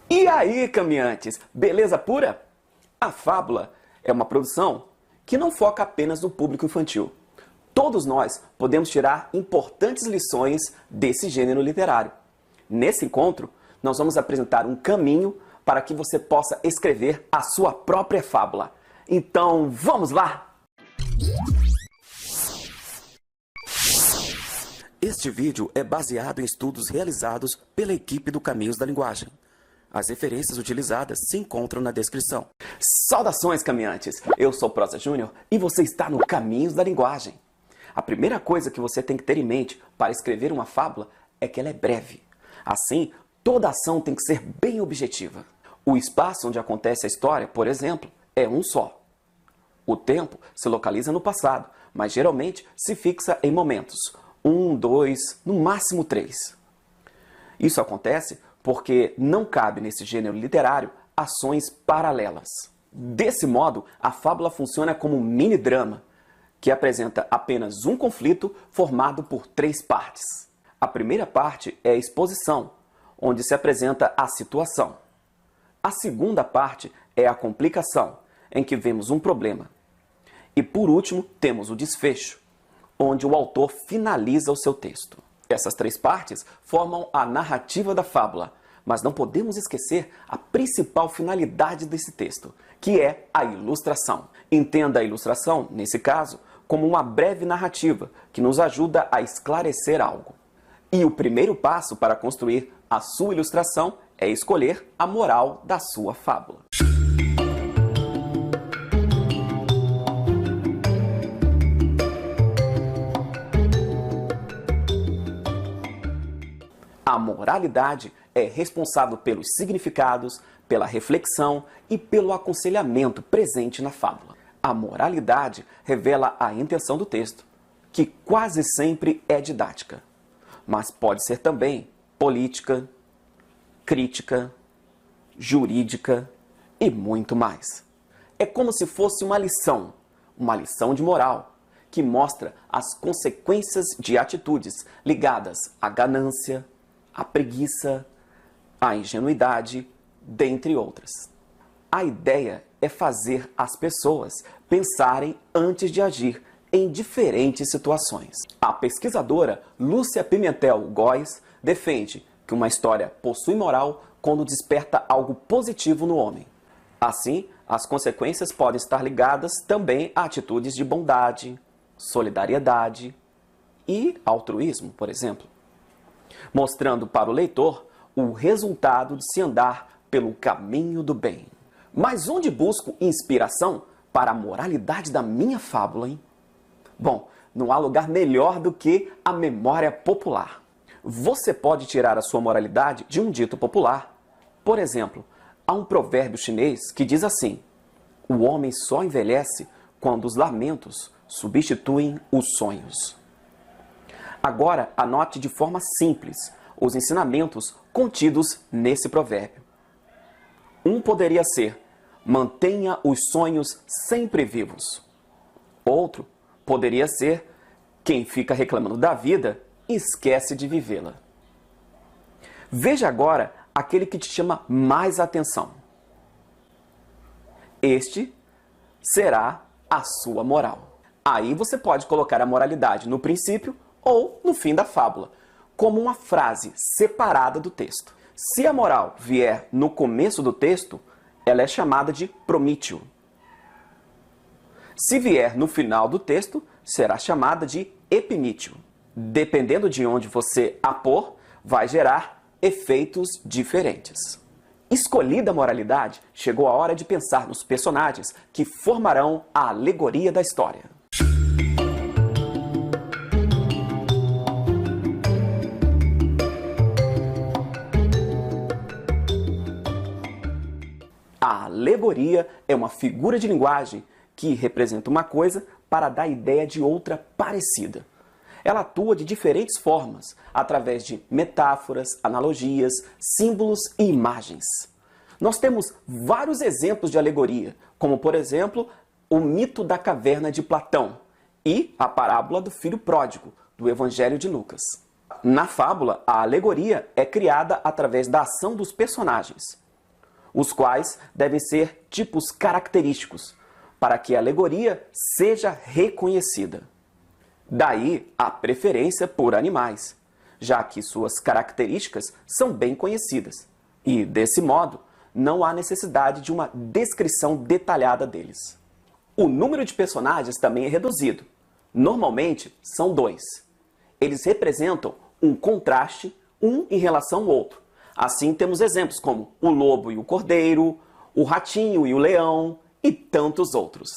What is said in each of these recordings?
E aí, caminhantes, beleza pura? A fábula é uma produção que não foca apenas no público infantil. Todos nós podemos tirar importantes lições desse gênero literário. Nesse encontro, nós vamos apresentar um caminho para que você possa escrever a sua própria fábula. Então, vamos lá! Este vídeo é baseado em estudos realizados pela equipe do Caminhos da Linguagem. As referências utilizadas se encontram na descrição. Saudações, caminhantes! Eu sou Prosa Júnior e você está no Caminhos da Linguagem. A primeira coisa que você tem que ter em mente para escrever uma fábula é que ela é breve. Assim, toda ação tem que ser bem objetiva. O espaço onde acontece a história, por exemplo, é um só. O tempo se localiza no passado, mas geralmente se fixa em momentos. 1, 2, no máximo 3. Isso acontece porque não cabe nesse gênero literário ações paralelas. Desse modo, a fábula funciona como um mini-drama, que apresenta apenas um conflito formado por 3 partes. A primeira parte é a exposição, onde se apresenta a situação. A segunda parte é a complicação, em que vemos um problema. E por último, temos o desfecho, onde o autor finaliza o seu texto. Essas 3 partes formam a narrativa da fábula, mas não podemos esquecer a principal finalidade desse texto, que é a ilustração. Entenda a ilustração, nesse caso, como uma breve narrativa que nos ajuda a esclarecer algo. E o primeiro passo para construir a sua ilustração é escolher a moral da sua fábula. A moralidade é responsável pelos significados, pela reflexão e pelo aconselhamento presente na fábula. A moralidade revela a intenção do texto, que quase sempre é didática, mas pode ser também política, crítica, jurídica e muito mais. É como se fosse uma lição de moral, que mostra as consequências de atitudes ligadas à ganância, à preguiça, à ingenuidade, dentre outras. A ideia é fazer as pessoas pensarem antes de agir em diferentes situações. A pesquisadora Lúcia Pimentel Góes defende que uma história possui moral quando desperta algo positivo no homem. Assim, as consequências podem estar ligadas também a atitudes de bondade, solidariedade e altruísmo, por exemplo, mostrando para o leitor o resultado de se andar pelo caminho do bem. Mas onde busco inspiração para a moralidade da minha fábula, hein? Bom, não há lugar melhor do que a memória popular. Você pode tirar a sua moralidade de um dito popular. Por exemplo, há um provérbio chinês que diz assim: o homem só envelhece quando os lamentos substituem os sonhos. Agora, anote de forma simples os ensinamentos contidos nesse provérbio. Um poderia ser: mantenha os sonhos sempre vivos. Outro poderia ser: quem fica reclamando da vida, esquece de vivê-la. Veja agora aquele que te chama mais atenção. Este será a sua moral. Aí você pode colocar a moralidade no princípio ou no fim da fábula, como uma frase separada do texto. Se a moral vier no começo do texto, ela é chamada de promítio. Se vier no final do texto, será chamada de epimítio. Dependendo de onde você a pôr, vai gerar efeitos diferentes. Escolhida a moralidade, chegou a hora de pensar nos personagens que formarão a alegoria da história. A alegoria é uma figura de linguagem que representa uma coisa para dar ideia de outra parecida. Ela atua de diferentes formas, através de metáforas, analogias, símbolos e imagens. Nós temos vários exemplos de alegoria, como por exemplo, o mito da caverna de Platão e a parábola do filho pródigo, do Evangelho de Lucas. Na fábula, a alegoria é criada através da ação dos personagens. os quais devem ser tipos característicos, para que a alegoria seja reconhecida. Daí a preferência por animais, já que suas características são bem conhecidas, e, desse modo, não há necessidade de uma descrição detalhada deles. O número de personagens também é reduzido. Normalmente, são 2. Eles representam um contraste, um em relação ao outro. Assim, temos exemplos como o lobo e o cordeiro, o ratinho e o leão e tantos outros.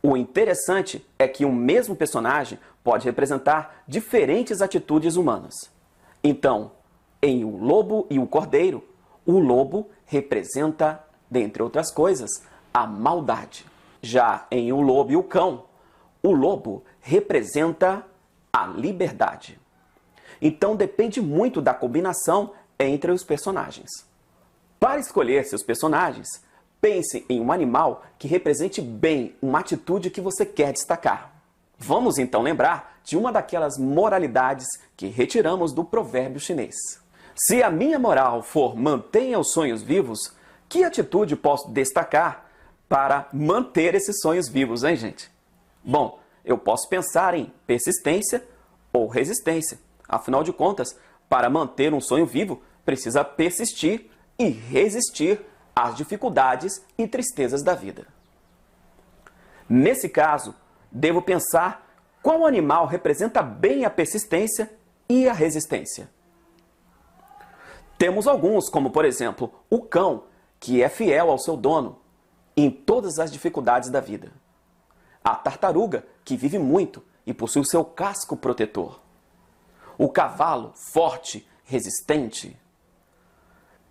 O interessante é que um mesmo personagem pode representar diferentes atitudes humanas. Então, em O Lobo e o Cordeiro, o lobo representa, dentre outras coisas, a maldade. Já em O Lobo e o Cão, o lobo representa a liberdade. Então depende muito da combinação entre os personagens. Para escolher seus personagens, pense em um animal que represente bem uma atitude que você quer destacar. Vamos então lembrar de uma daquelas moralidades que retiramos do provérbio chinês. Se a minha moral for mantenha os sonhos vivos, que atitude posso destacar para manter esses sonhos vivos, hein, gente? Bom, eu posso pensar em persistência ou resistência. Afinal de contas, para manter um sonho vivo, precisa persistir e resistir às dificuldades e tristezas da vida. Nesse caso, devo pensar qual animal representa bem a persistência e a resistência. Temos alguns, como por exemplo, o cão, que é fiel ao seu dono em todas as dificuldades da vida. A tartaruga, que vive muito e possui o seu casco protetor. O cavalo, forte, resistente.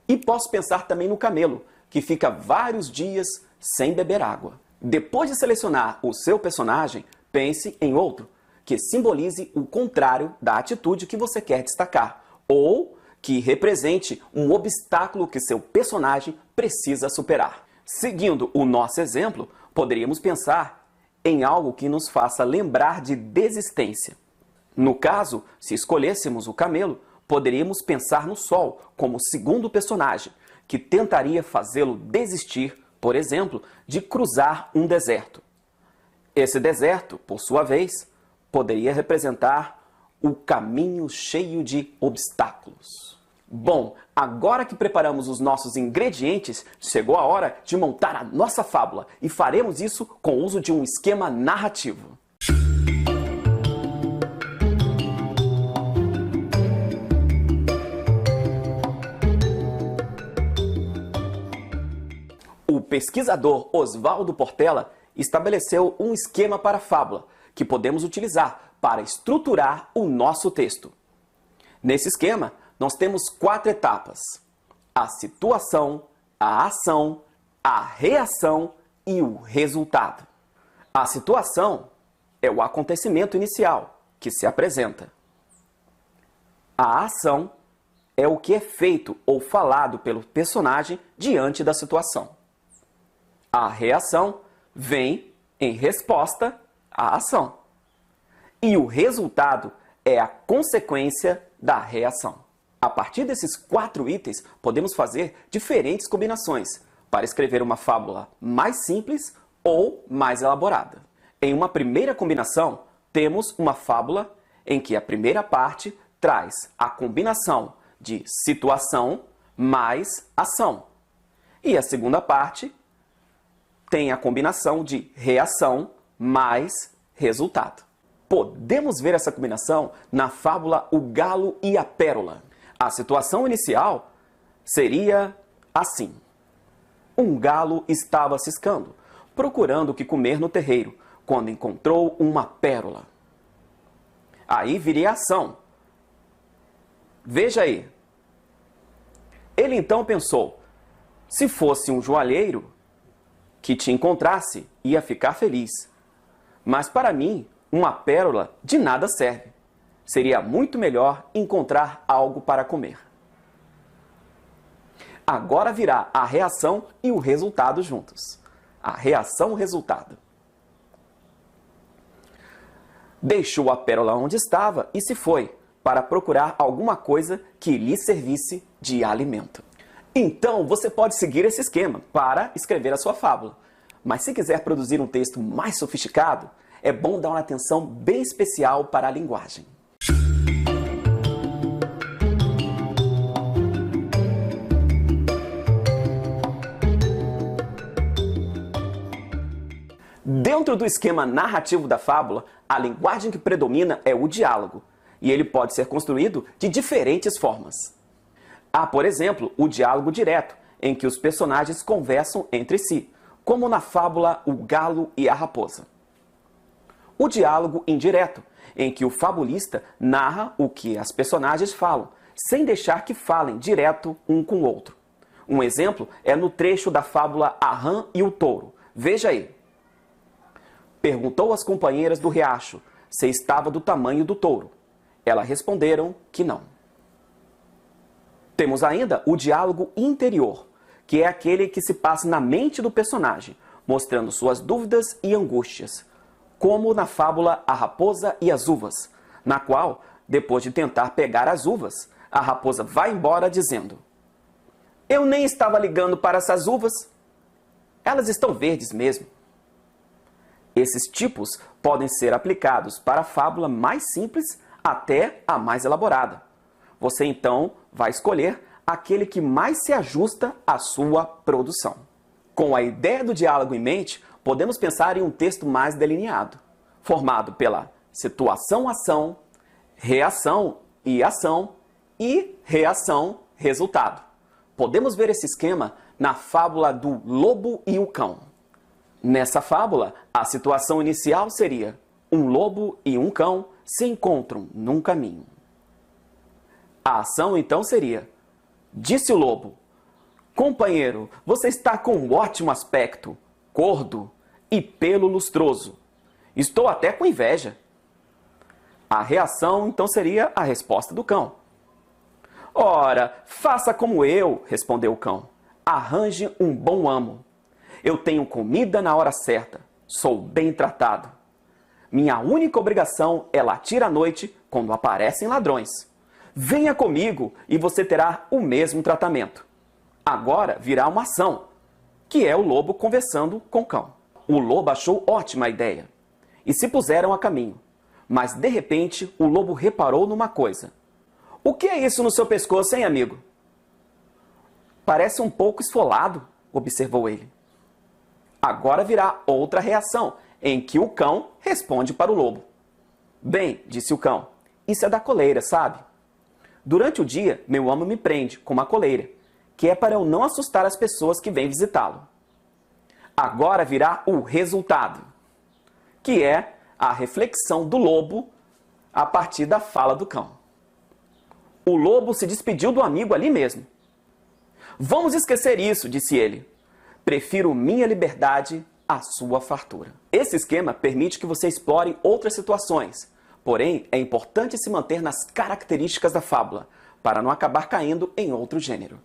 E posso pensar também no camelo, que fica vários dias sem beber água. Depois de selecionar o seu personagem, pense em outro, que simbolize o contrário da atitude que você quer destacar, ou que represente um obstáculo que seu personagem precisa superar. Seguindo o nosso exemplo, poderíamos pensar em algo que nos faça lembrar de desistência. No caso, se escolhêssemos o camelo, poderíamos pensar no sol como segundo personagem, que tentaria fazê-lo desistir, por exemplo, de cruzar um deserto. Esse deserto, por sua vez, poderia representar o caminho cheio de obstáculos. Bom, agora que preparamos os nossos ingredientes, chegou a hora de montar a nossa fábula e faremos isso com o uso de um esquema narrativo. O pesquisador Oswaldo Portela estabeleceu um esquema para a fábula, que podemos utilizar para estruturar o nosso texto. Nesse esquema, nós temos 4 etapas: a situação, a ação, a reação e o resultado. A situação é o acontecimento inicial que se apresenta. A ação é o que é feito ou falado pelo personagem diante da situação. A reação vem em resposta à ação. E o resultado é a consequência da reação. A partir desses 4 itens, podemos fazer diferentes combinações para escrever uma fábula mais simples ou mais elaborada. Em uma primeira combinação, temos uma fábula em que a primeira parte traz a combinação de situação mais ação. E a segunda parte tem a combinação de reação mais resultado. Podemos ver essa combinação na fábula O Galo e a Pérola. A situação inicial seria assim: um galo estava ciscando, procurando o que comer no terreiro, quando encontrou uma pérola. Aí viria a ação. Veja aí. Ele então pensou: se fosse um joalheiro que te encontrasse, ia ficar feliz. Mas para mim, uma pérola de nada serve. Seria muito melhor encontrar algo para comer. Agora virá a reação e o resultado juntos. A reação e o resultado. Deixou a pérola onde estava e se foi para procurar alguma coisa que lhe servisse de alimento. Então, você pode seguir esse esquema para escrever a sua fábula. Mas se quiser produzir um texto mais sofisticado, é bom dar uma atenção bem especial para a linguagem. Dentro do esquema narrativo da fábula, a linguagem que predomina é o diálogo, e ele pode ser construído de diferentes formas. Há, por exemplo, o diálogo direto, em que os personagens conversam entre si, como na fábula O Galo e a Raposa. O diálogo indireto, em que o fabulista narra o que as personagens falam, sem deixar que falem direto um com o outro. Um exemplo é no trecho da fábula A Rã e o Touro. Veja aí. Perguntou às companheiras do riacho se estava do tamanho do touro. Elas responderam que não. Temos ainda o diálogo interior, que é aquele que se passa na mente do personagem, mostrando suas dúvidas e angústias, como na fábula A Raposa e as Uvas, na qual, depois de tentar pegar as uvas, a raposa vai embora dizendo: "Eu nem estava ligando para essas uvas. Elas estão verdes mesmo." Esses tipos podem ser aplicados para a fábula mais simples até a mais elaborada. Você então vai escolher aquele que mais se ajusta à sua produção. Com a ideia do diálogo em mente, podemos pensar em um texto mais delineado, formado pela situação-ação, reação e ação e reação-resultado. Podemos ver esse esquema na fábula do Lobo e o Cão. Nessa fábula, a situação inicial seria: um lobo e um cão se encontram num caminho. A ação então seria: disse o lobo: "Companheiro, você está com um ótimo aspecto, gordo e pelo lustroso. Estou até com inveja." A reação então seria a resposta do cão. "Ora, faça como eu", respondeu o cão. "Arranje um bom amo. Eu tenho comida na hora certa, sou bem tratado. Minha única obrigação é latir à noite quando aparecem ladrões. Venha comigo e você terá o mesmo tratamento." Agora virá uma ação, que é o lobo conversando com o cão. O lobo achou ótima a ideia e se puseram a caminho. Mas de repente o lobo reparou numa coisa. "O que é isso no seu pescoço, hein, amigo?" "Parece um pouco esfolado", observou ele. Agora virá outra reação, em que o cão responde para o lobo. "Bem", disse o cão, "isso é da coleira, sabe? Durante o dia, meu amo me prende com uma coleira, que é para eu não assustar as pessoas que vêm visitá-lo." Agora virá o resultado, que é a reflexão do lobo a partir da fala do cão. O lobo se despediu do amigo ali mesmo. "Vamos esquecer isso", disse ele. "Prefiro minha liberdade à sua fartura." Esse esquema permite que você explore outras situações, porém é importante se manter nas características da fábula, para não acabar caindo em outro gênero.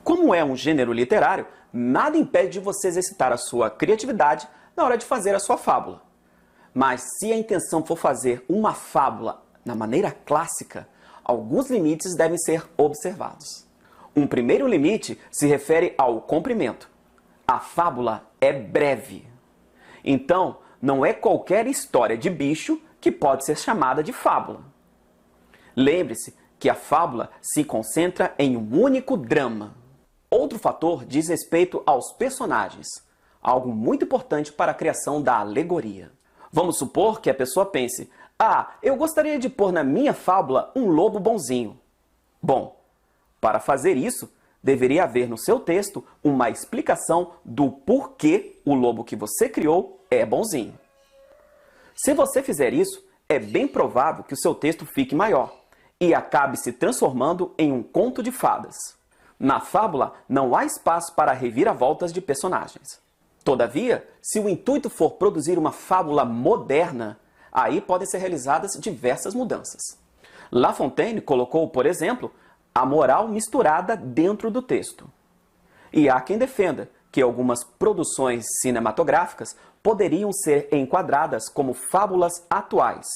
Como é um gênero literário, nada impede de você exercitar a sua criatividade na hora de fazer a sua fábula. Mas se a intenção for fazer uma fábula na maneira clássica, alguns limites devem ser observados. Um primeiro limite se refere ao comprimento. A fábula é breve. Então, não é qualquer história de bicho que pode ser chamada de fábula. Lembre-se que a fábula se concentra em um único drama. Outro fator diz respeito aos personagens, algo muito importante para a criação da alegoria. Vamos supor que a pessoa pense: eu gostaria de pôr na minha fábula um lobo bonzinho. Bom, para fazer isso, deveria haver no seu texto uma explicação do porquê o lobo que você criou é bonzinho. Se você fizer isso, é bem provável que o seu texto fique maior e acabe se transformando em um conto de fadas. Na fábula, não há espaço para reviravoltas de personagens. Todavia, se o intuito for produzir uma fábula moderna, aí podem ser realizadas diversas mudanças. La Fontaine colocou, por exemplo, a moral misturada dentro do texto. E há quem defenda que algumas produções cinematográficas poderiam ser enquadradas como fábulas atuais,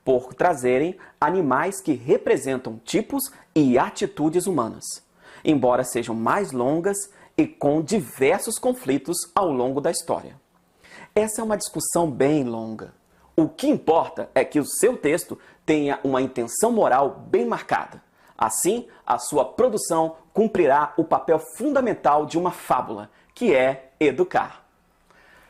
por trazerem animais que representam tipos e atitudes humanas, embora sejam mais longas e com diversos conflitos ao longo da história. Essa é uma discussão bem longa. O que importa é que o seu texto tenha uma intenção moral bem marcada. Assim, a sua produção cumprirá o papel fundamental de uma fábula, que é educar.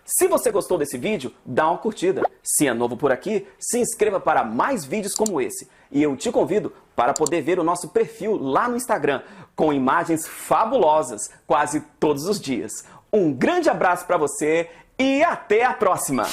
Se você gostou desse vídeo, dá uma curtida. Se é novo por aqui, se inscreva para mais vídeos como esse. E eu te convido para poder ver o nosso perfil lá no Instagram, com imagens fabulosas quase todos os dias. Um grande abraço para você e até a próxima!